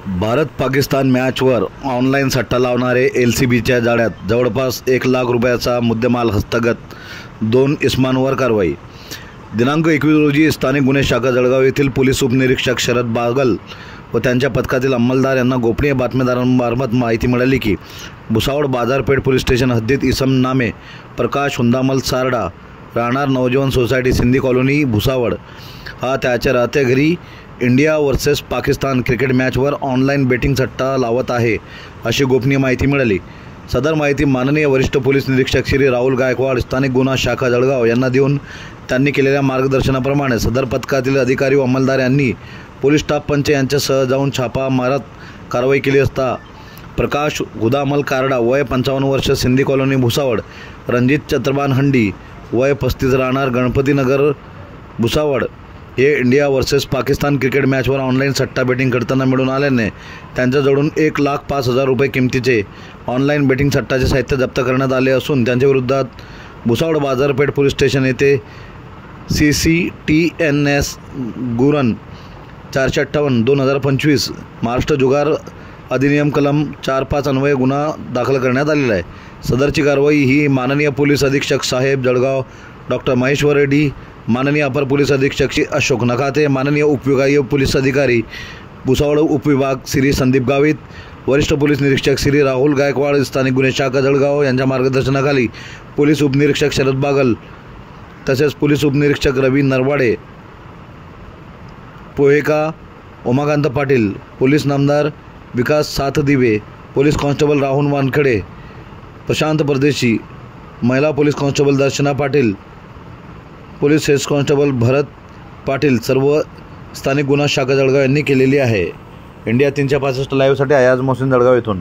Bharat Pakistan मॅचवर online सट्टा लावणारे LCBच्या जाळ्यात जवळपास 1 लाख रुपयाचा मुद्देमाल हस्तगत, 2 इसमांवर कारवाई। दिनांक 21 रोजी स्थानिक गुन्हे शाखा जळगाव येथील पोलीस उपनिरीक्षक शरद बागल व त्यांच्या पथकातील अंमलदार यांना गोपनीय बातमीदारांमार्फत माहिती मिळाली की भुसावळ बाजारपेठ पोलीस स्टेशन हद्दीत इसम नामे प्रकाश हुंदामल सारडा राहणार नवजीवन सोसायटी सिंधी कॉलनी भुसावळ हा त्याच्या राहत्या घरी इंडिया वर्सेस पाकिस्तान क्रिकेट मॅचवर ऑनलाईन बेटिंग सट्टा लावत आहे अशी गोपनीय माहिती मिळाली। सदर माहिती माननीय वरिष्ठ पोलीस निरीक्षक श्री राहुल गायकवाड स्थानिक गुन्हा शाखा जळगाव यांना देऊन त्यांनी केलेल्या मार्गदर्शनाप्रमाणे सदर पथकातील अधिकारी व अंमलदार यांनी पोलीस स्टाफ पंच यांच्यासह जाऊन छापा मारत कारवाई केली असता प्रकाश हुदामल कारडा वय 55 वर्ष सिंधी कॉलनी भुसावळ, रणजित चत्रबान हंडी वय 35 राहणार गणपतीनगर भुसावळ हे इंडिया वर्सेस पाकिस्तान क्रिकेट मॅचवर ऑनलाईन सट्टा बेटिंग करताना मिळून आल्याने त्यांच्याजवळून 1,05,000 रुपये किमतीचे ऑनलाईन बेटिंग सट्टाचे साहित्य जप्त करण्यात आले असून त्यांच्या विरोधात भुसावळ बाजारपेठ पोलीस स्टेशन येथे CCTNS गुरण 458/2025 महाराष्ट्र जुगार अधिनियम कलम 4(5) अन्वये गुन्हा दाखल करण्यात आलेला आहे। सदरची कारवाई ही माननीय पोलीस अधीक्षक साहेब जळगाव डॉक्टर महेश्वर रेड्डी, माननीय अपर पोलीस अधीक्षक श्री अशोक नखाते, माननीय उपविभागीय पोलीस अधिकारी भुसावळ उपविभाग श्री संदीप गावित, वरिष्ठ पोलीस निरीक्षक श्री राहुल गायकवाड स्थानिक गुन्हे शाखा जळगाव यांच्या मार्गदर्शनाखाली पोलीस उपनिरीक्षक शरद बागल तसेच पोलीस उपनिरीक्षक रवी नरवाडे, पोहेका उमाकांत पाटील, पोलीस नामदार विकास सातदिवे, पोलीस कॉन्स्टेबल राहुल वानखडे, प्रशांत परदेशी, महिला पोलीस कॉन्स्टेबल दर्शना पाटील, पोलीस हेड कॉन्स्टेबल भरत पाटील सर्व स्थानिक गुन्हा शाखा जळगाव यांनी केलेली आहे। इंडिया 365 लाईव्हसाठी अयाज मोहसिन जळगाव येथून।